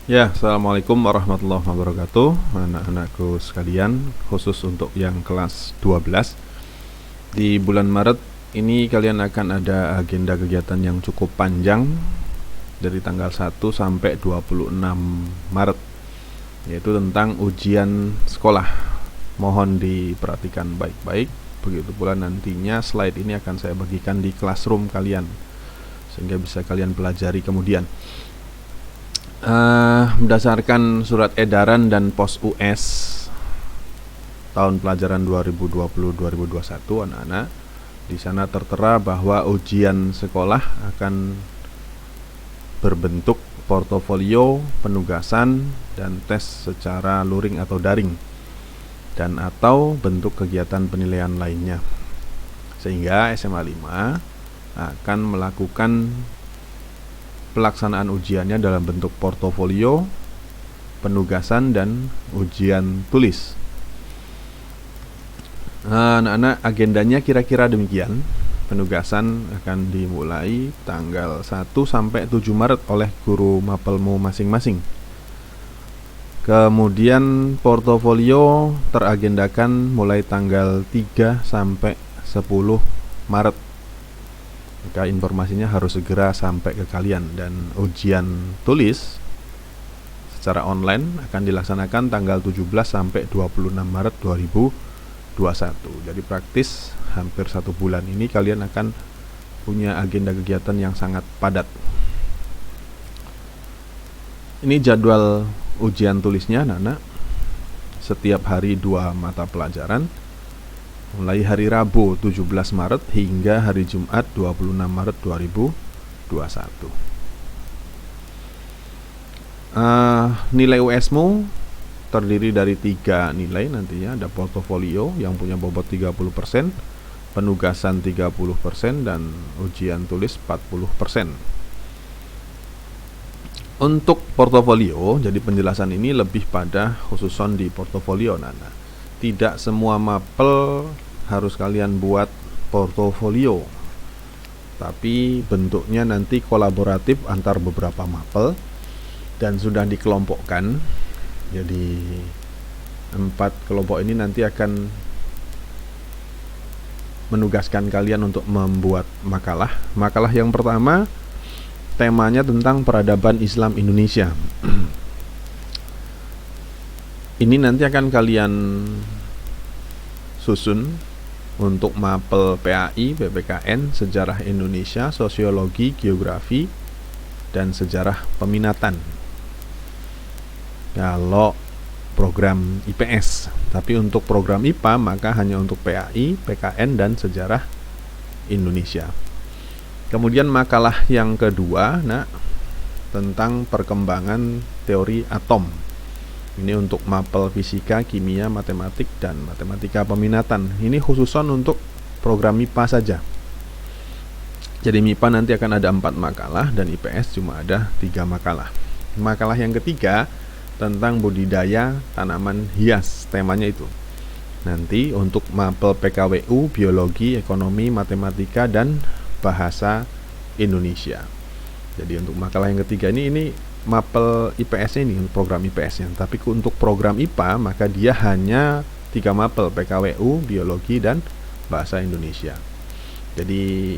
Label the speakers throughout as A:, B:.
A: Ya, Assalamualaikum warahmatullahi wabarakatuh. Anak-anakku sekalian, khusus untuk yang kelas 12. Di bulan Maret ini kalian akan ada agenda kegiatan yang cukup panjang dari tanggal 1 sampai 26 Maret, yaitu tentang ujian sekolah. Mohon diperhatikan baik-baik. Begitu pula nantinya slide ini akan saya bagikan di classroom kalian sehingga bisa kalian pelajari kemudian. Berdasarkan surat edaran dan pos US tahun pelajaran 2020-2021, anak-anak, di sana tertera bahwa ujian sekolah akan berbentuk portofolio, penugasan, dan tes secara luring atau daring, dan atau bentuk kegiatan penilaian lainnya. Sehingga SMA 5 akan melakukan pelaksanaan ujiannya dalam bentuk portofolio, penugasan, dan ujian tulis. Anak-anak, agendanya kira-kira demikian. Penugasan akan dimulai tanggal 1 sampai 7 Maret oleh guru mapelmu masing-masing. Kemudian portofolio teragendakan mulai tanggal 3 sampai 10 Maret. Maka informasinya harus segera sampai ke kalian. Dan ujian tulis secara online akan dilaksanakan tanggal 17 sampai 26 Maret 2021. Jadi praktis hampir 1 bulan ini kalian akan punya agenda kegiatan yang sangat padat. Ini jadwal ujian tulisnya, anak-anak. Setiap hari 2 mata pelajaran, mulai hari Rabu 17 Maret hingga hari Jumat 26 Maret 2021. Nilai US-mu terdiri dari 3 nilai nantinya. Ada portofolio yang punya bobot 30%, penugasan 30%, dan ujian tulis 40%. Untuk portofolio, jadi penjelasan ini lebih pada khususon di portofolio, Nana. Tidak semua mapel harus kalian buat portofolio, tapi bentuknya nanti kolaboratif antar beberapa mapel dan sudah dikelompokkan. Jadi 4 kelompok ini nanti akan menugaskan kalian untuk membuat makalah. Makalah yang pertama temanya tentang peradaban Islam Indonesia. Ini nanti akan kalian susun untuk mapel PAI, PPKN, sejarah Indonesia, sosiologi, geografi, dan sejarah peminatan. Kalau program IPS, tapi untuk program IPA maka hanya untuk PAI, PKN, dan sejarah Indonesia. Kemudian makalah yang kedua, tentang perkembangan teori atom. Ini untuk mapel fisika, kimia, matematik, dan matematika peminatan. Ini khususon untuk program MIPA saja. Jadi MIPA nanti akan ada 4 makalah dan IPS cuma ada 3 makalah. Makalah yang ketiga tentang budidaya tanaman hias, temanya itu. Nanti untuk mapel PKWU, biologi, ekonomi, matematika, dan bahasa Indonesia. Jadi untuk makalah yang ketiga ini mapel IPS ini, program IPS-nya. Tapi untuk program IPA maka dia hanya 3 mapel, PKWU, biologi, dan bahasa Indonesia. Jadi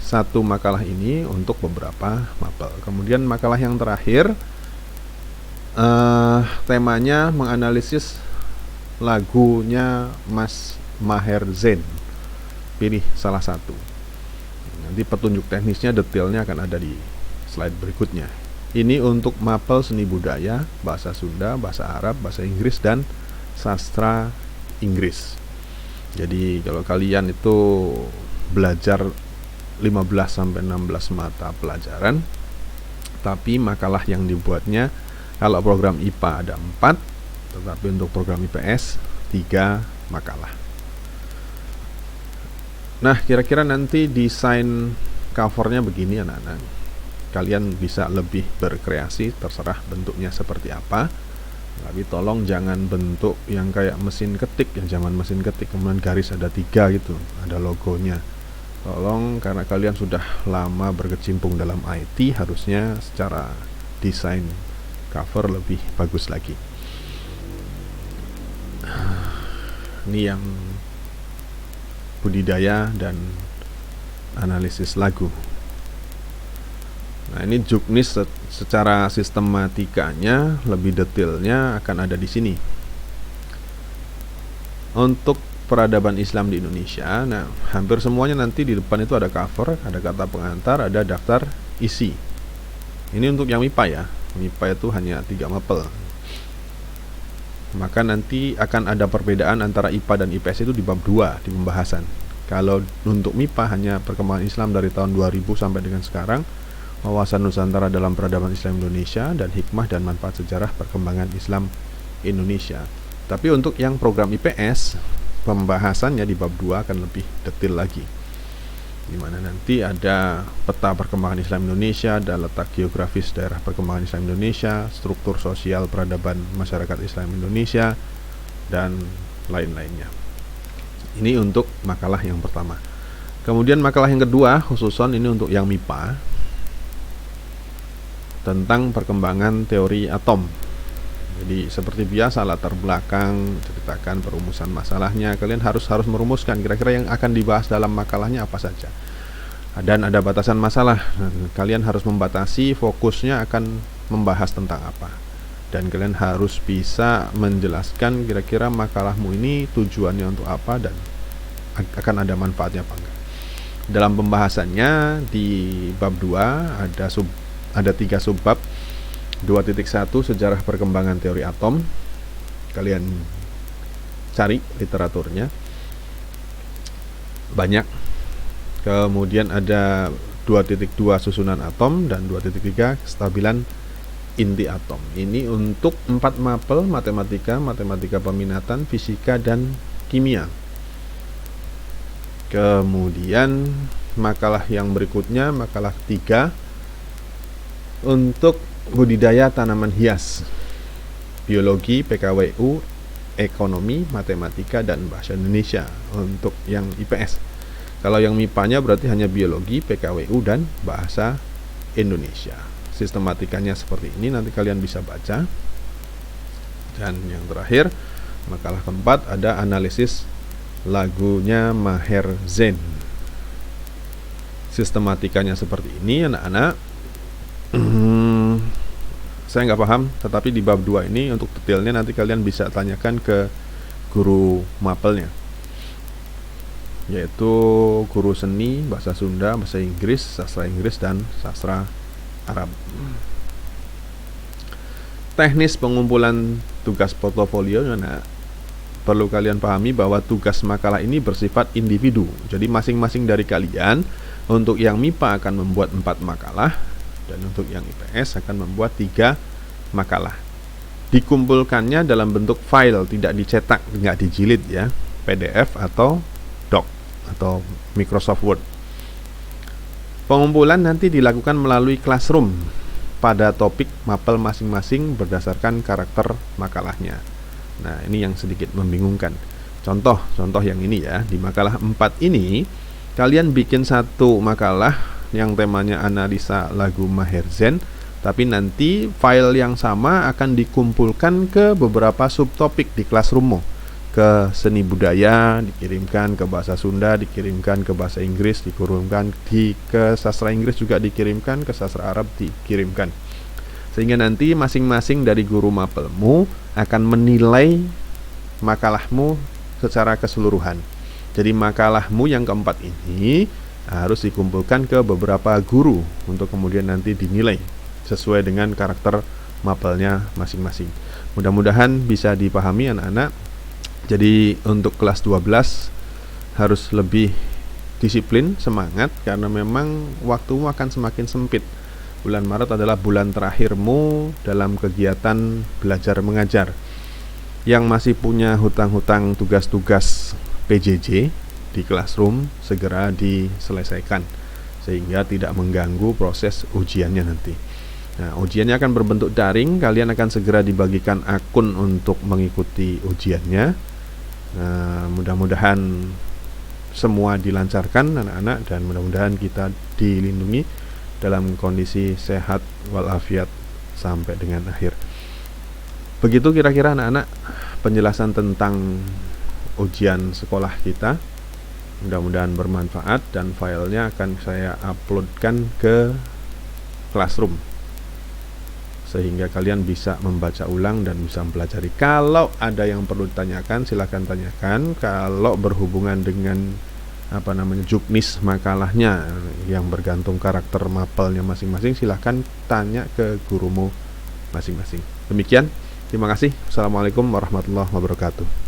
A: 1 makalah ini untuk beberapa mapel. Kemudian makalah yang terakhir temanya menganalisis lagunya Mas Maher Zain. Pilih salah satu. Nanti petunjuk teknisnya, detailnya akan ada di slide berikutnya. Ini untuk mapel seni budaya, bahasa Sunda, bahasa Arab, bahasa Inggris, dan sastra Inggris. Jadi kalau kalian itu belajar 15-16 mata pelajaran, tapi makalah yang dibuatnya, kalau program IPA ada 4, tetapi untuk program IPS 3 makalah. Nah, kira-kira nanti desain covernya begini, anak-anak. Kalian bisa lebih berkreasi, terserah bentuknya seperti apa. Tapi tolong jangan bentuk yang kayak mesin ketik, yang zaman mesin ketik kemudian garis ada 3 gitu, ada logonya. Tolong, karena kalian sudah lama berkecimpung dalam IT, harusnya secara desain cover lebih bagus lagi. Ini yang budidaya dan analisis lagu. Nah, ini juknis secara sistematikanya lebih detailnya akan ada di sini. Untuk peradaban Islam di Indonesia, nah hampir semuanya nanti di depan itu ada cover, ada kata pengantar, ada daftar isi. Ini untuk yang MIPA ya. MIPA itu hanya 3 mapel. Maka nanti akan ada perbedaan antara IPA dan IPS itu di bab 2 di pembahasan. Kalau untuk MIPA hanya perkembangan Islam dari tahun 2000 sampai dengan sekarang, wawasan Nusantara dalam peradaban Islam Indonesia, dan hikmah dan manfaat sejarah perkembangan Islam Indonesia. Tapi untuk yang program IPS, pembahasannya di bab 2 akan lebih detail lagi, di mana nanti ada peta perkembangan Islam Indonesia, ada letak geografis daerah perkembangan Islam Indonesia, struktur sosial peradaban masyarakat Islam Indonesia, dan lain-lainnya. Ini untuk makalah yang pertama. Kemudian makalah yang kedua, khususon ini untuk yang MIPA, tentang perkembangan teori atom. Jadi seperti biasa latar belakang, ceritakan perumusan masalahnya. Kalian harus merumuskan kira-kira yang akan dibahas dalam makalahnya apa saja. Dan ada batasan masalah. Kalian harus membatasi fokusnya akan membahas tentang apa. Dan kalian harus bisa menjelaskan kira-kira makalahmu ini tujuannya untuk apa dan akan ada manfaatnya apa enggak. Dalam pembahasannya di bab 2 ada 3 subbab. 2.1 sejarah perkembangan teori atom. Kalian cari literaturnya, banyak. Kemudian ada 2.2 susunan atom dan 2.3 kestabilan inti atom. Ini untuk 4 mapel, matematika peminatan, fisika, dan kimia. Kemudian makalah yang berikutnya, makalah 3 untuk budidaya tanaman hias, biologi, PKWU, ekonomi, matematika, dan bahasa Indonesia untuk yang IPS. Kalau yang MIPA-nya berarti hanya biologi, PKWU, dan bahasa Indonesia. Sistematikanya seperti ini, nanti kalian bisa baca. Dan yang terakhir, makalah keempat ada analisis lagunya Maher Zain. Sistematikanya seperti ini, anak-anak. Saya nggak paham, tetapi di bab 2 ini untuk detailnya nanti kalian bisa tanyakan ke guru mapelnya, yaitu guru seni, bahasa Sunda, bahasa Inggris, sastra Inggris, dan sastra Arab. Teknis pengumpulan tugas portofolio, nah, perlu kalian pahami bahwa tugas makalah ini bersifat individu. Jadi masing-masing dari kalian untuk yang MIPA akan membuat 4 makalah, dan untuk yang IPS akan membuat 3 makalah. Dikumpulkannya dalam bentuk file, tidak dicetak, nggak dijilid ya, PDF atau doc atau Microsoft Word. Pengumpulan nanti dilakukan melalui classroom pada topik mapel masing-masing berdasarkan karakter makalahnya. Nah, ini yang sedikit membingungkan. Contoh yang ini ya, di makalah 4 ini kalian bikin 1 makalah yang temanya analisa lagu Maher Zain, tapi nanti file yang sama akan dikumpulkan ke beberapa subtopik di classroom. Ke seni budaya dikirimkan, ke bahasa Sunda dikirimkan, ke bahasa Inggris dikirimkan, ke sastra Inggris juga dikirimkan, ke sastra Arab dikirimkan. Sehingga nanti masing-masing dari guru mapelmu akan menilai makalahmu secara keseluruhan. Jadi makalahmu yang keempat ini harus dikumpulkan ke beberapa guru untuk kemudian nanti dinilai sesuai dengan karakter mapelnya masing-masing. Mudah-mudahan bisa dipahami anak-anak. Jadi untuk kelas 12 harus lebih disiplin, semangat, karena memang waktumu akan semakin sempit. Bulan Maret adalah bulan terakhirmu dalam kegiatan belajar mengajar. Yang masih punya hutang-hutang tugas-tugas PJJ di classroom segera diselesaikan sehingga tidak mengganggu proses ujiannya nanti. Nah, ujiannya akan berbentuk daring, kalian akan segera dibagikan akun untuk mengikuti ujiannya. Nah, mudah-mudahan semua dilancarkan anak-anak, dan mudah-mudahan kita dilindungi dalam kondisi sehat walafiat sampai dengan akhir. Begitu kira-kira anak-anak penjelasan tentang ujian sekolah kita. Mudah-mudahan bermanfaat, dan filenya akan saya uploadkan ke Classroom sehingga kalian bisa membaca ulang dan bisa mempelajari. Kalau ada yang perlu ditanyakan, silahkan tanyakan. Kalau berhubungan dengan juknis makalahnya yang bergantung karakter mapelnya masing-masing, silahkan tanya ke gurumu masing-masing. Demikian, terima kasih. Assalamualaikum warahmatullahi wabarakatuh.